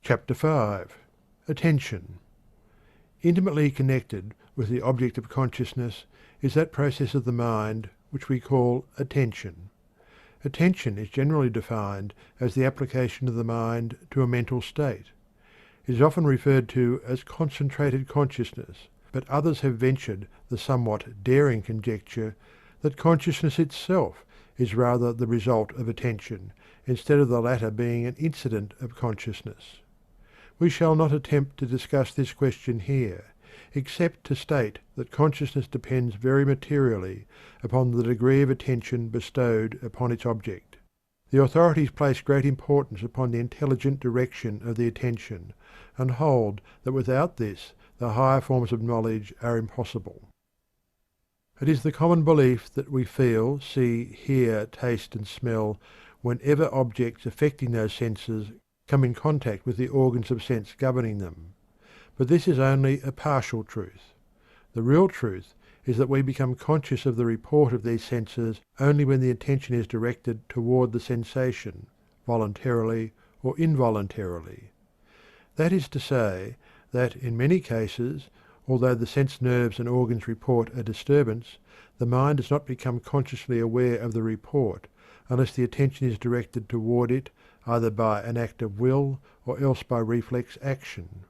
Chapter 5. Attention. Intimately connected with the object of consciousness is that process of the mind which we call attention. Attention is generally defined as the application of the mind to a mental state. It is often referred to as concentrated consciousness, but others have ventured the somewhat daring conjecture that consciousness itself is rather the result of attention, instead of the latter being an incident of consciousness. We shall not attempt to discuss this question here, except to state that consciousness depends very materially upon the degree of attention bestowed upon its object. The authorities place great importance upon the intelligent direction of the attention, and hold that without this the higher forms of knowledge are impossible. It is the common belief that we feel, see, hear, taste, and smell whenever objects affecting those senses come in contact with the organs of sense governing them. But this is only a partial truth. The real truth is that we become conscious of the report of these senses only when the attention is directed toward the sensation, voluntarily or involuntarily. That is to say, that in many cases, although the sense nerves and organs report a disturbance, the mind does not become consciously aware of the report unless the attention is directed toward it either by an act of will or else by reflex action.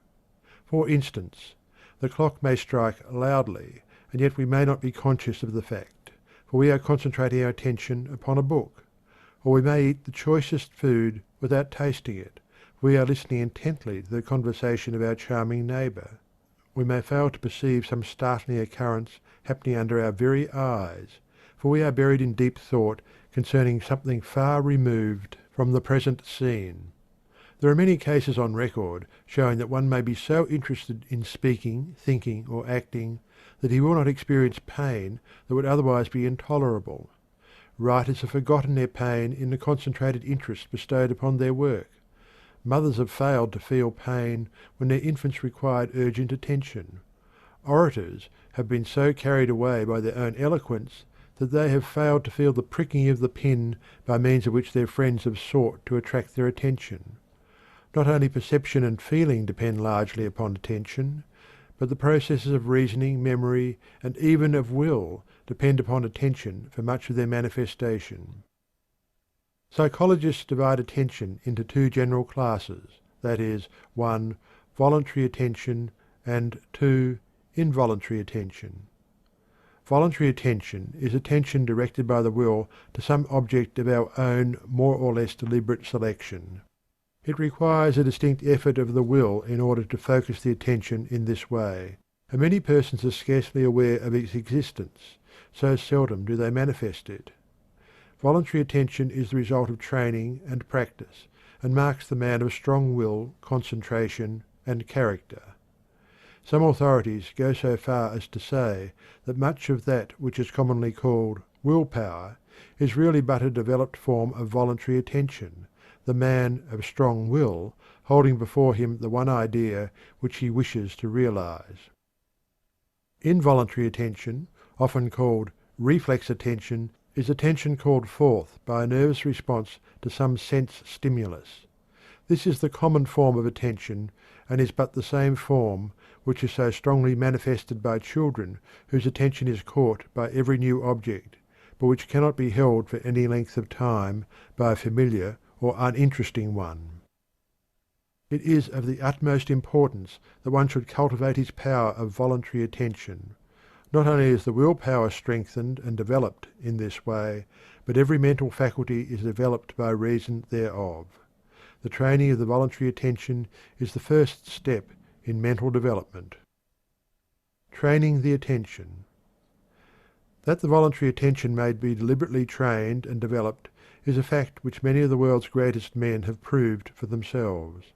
For instance, the clock may strike loudly, and yet we may not be conscious of the fact, for we are concentrating our attention upon a book. Or we may eat the choicest food without tasting it, for we are listening intently to the conversation of our charming neighbour. We may fail to perceive some startling occurrence happening under our very eyes, for we are buried in deep thought concerning something far removed from the present scene. There are many cases on record showing that one may be so interested in speaking, thinking, or acting that he will not experience pain that would otherwise be intolerable. Writers have forgotten their pain in the concentrated interest bestowed upon their work. Mothers have failed to feel pain when their infants required urgent attention. Orators have been so carried away by their own eloquence that they have failed to feel the pricking of the pin by means of which their friends have sought to attract their attention. Not only perception and feeling depend largely upon attention, but the processes of reasoning, memory, and even of will depend upon attention for much of their manifestation. Psychologists divide attention into two general classes, that is, 1. Voluntary attention, and 2. Involuntary attention. Voluntary attention is attention directed by the will to some object of our own more or less deliberate selection. It requires a distinct effort of the will in order to focus the attention in this way, and many persons are scarcely aware of its existence, so seldom do they manifest it. Voluntary attention is the result of training and practice, and marks the man of strong will, concentration, and character. Some authorities go so far as to say that much of that which is commonly called willpower is really but a developed form of voluntary attention, the man of strong will holding before him the one idea which he wishes to realize. Involuntary attention, often called reflex attention, is attention called forth by a nervous response to some sense stimulus. This is the common form of attention, and is but the same form which is so strongly manifested by children whose attention is caught by every new object, but which cannot be held for any length of time by a familiar or uninteresting one. It is of the utmost importance that one should cultivate his power of voluntary attention. Not only is the will power strengthened and developed in this way, but every mental faculty is developed by reason thereof. The training of the voluntary attention is the first step in mental development. Training the attention. That the voluntary attention may be deliberately trained and developed is a fact which many of the world's greatest men have proved for themselves.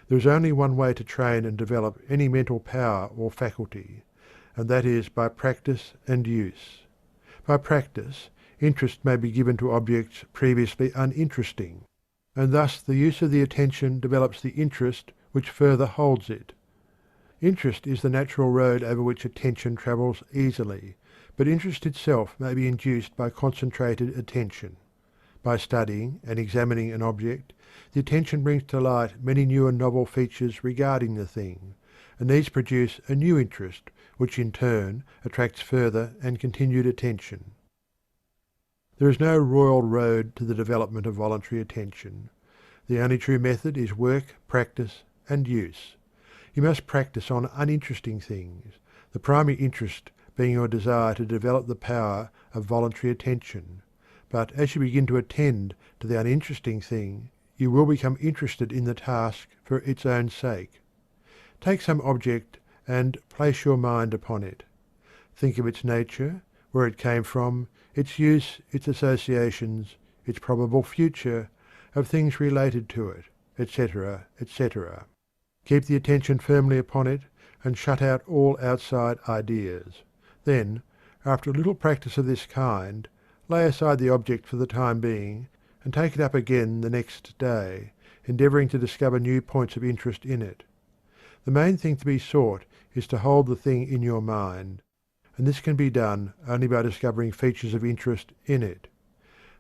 There is only one way to train and develop any mental power or faculty, and that is by practice and use. By practice, interest may be given to objects previously uninteresting, and thus the use of the attention develops the interest which further holds it. Interest is the natural road over which attention travels easily, but interest itself may be induced by concentrated attention. By studying and examining an object, the attention brings to light many new and novel features regarding the thing, and these produce a new interest which in turn attracts further and continued attention. There is no royal road to the development of voluntary attention. The only true method is work, practice, and use. You must practice on uninteresting things, the primary interest being your desire to develop the power of voluntary attention. But as you begin to attend to the uninteresting thing, you will become interested in the task for its own sake. Take some object and place your mind upon it. Think of its nature, where it came from, its use, its associations, its probable future, of things related to it, etc., etc. Keep the attention firmly upon it, and shut out all outside ideas. Then, after a little practice of this kind, lay aside the object for the time being, and take it up again the next day, endeavouring to discover new points of interest in it. The main thing to be sought is to hold the thing in your mind, and this can be done only by discovering features of interest in it.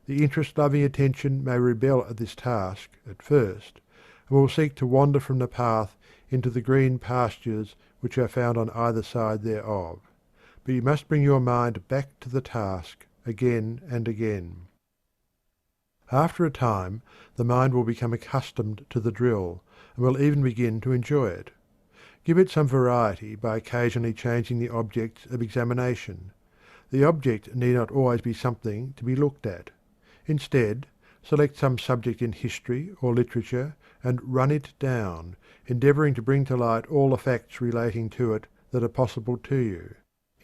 The interest-loving attention may rebel at this task at first, and will seek to wander from the path into the green pastures which are found on either side thereof. But you must bring your mind back to the task again and again. After a time the mind will become accustomed to the drill, and will even begin to enjoy it. Give it some variety by occasionally changing the objects of examination. The object need not always be something to be looked at. Instead, select some subject in history or literature and run it down, endeavouring to bring to light all the facts relating to it that are possible to you.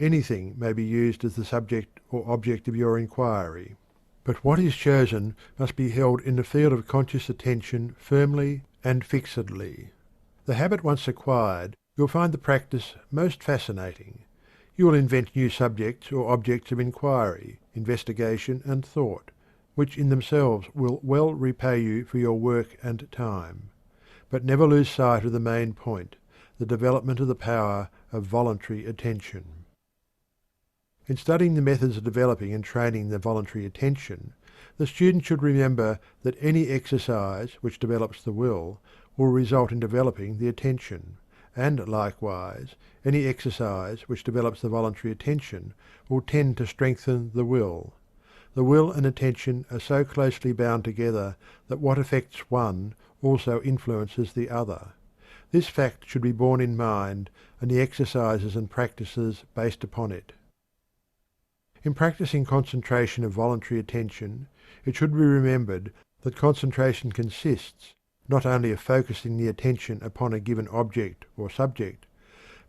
Anything may be used as the subject or object of your inquiry, but what is chosen must be held in the field of conscious attention firmly and fixedly. The habit once acquired, you'll find the practice most fascinating. You will invent new subjects or objects of inquiry, investigation, and thought, which in themselves will well repay you for your work and time. But never lose sight of the main point, the development of the power of voluntary attention. In studying the methods of developing and training the voluntary attention, the student should remember that any exercise which develops the will result in developing the attention, and likewise any exercise which develops the voluntary attention will tend to strengthen the will. The will and attention are so closely bound together that what affects one also influences the other. This fact should be borne in mind, and the exercises and practices based upon it. In practicing concentration of voluntary attention, it should be remembered that concentration consists not only of focusing the attention upon a given object or subject,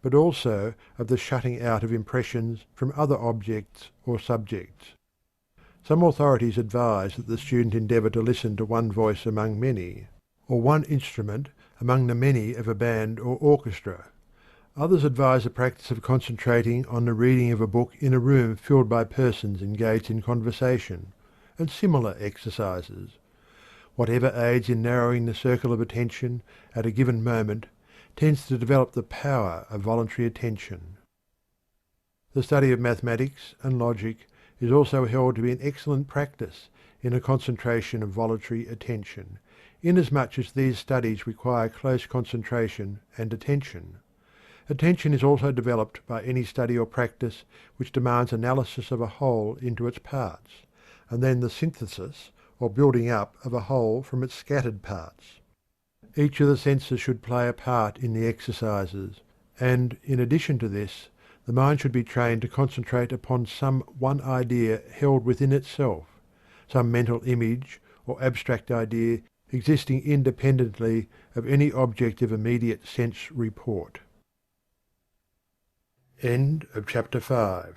but also of the shutting out of impressions from other objects or subjects. Some authorities advise that the student endeavour to listen to one voice among many, or one instrument among the many of a band or orchestra. Others advise the practice of concentrating on the reading of a book in a room filled by persons engaged in conversation, and similar exercises. Whatever aids in narrowing the circle of attention at a given moment tends to develop the power of voluntary attention. The study of mathematics and logic is also held to be an excellent practice in a concentration of voluntary attention, inasmuch as these studies require close concentration and attention. Attention is also developed by any study or practice which demands analysis of a whole into its parts, and then the synthesis or building up of a whole from its scattered parts. Each of the senses should play a part in the exercises, and in addition to this, the mind should be trained to concentrate upon some one idea held within itself, some mental image or abstract idea existing independently of any object of immediate sense report. End of chapter 5.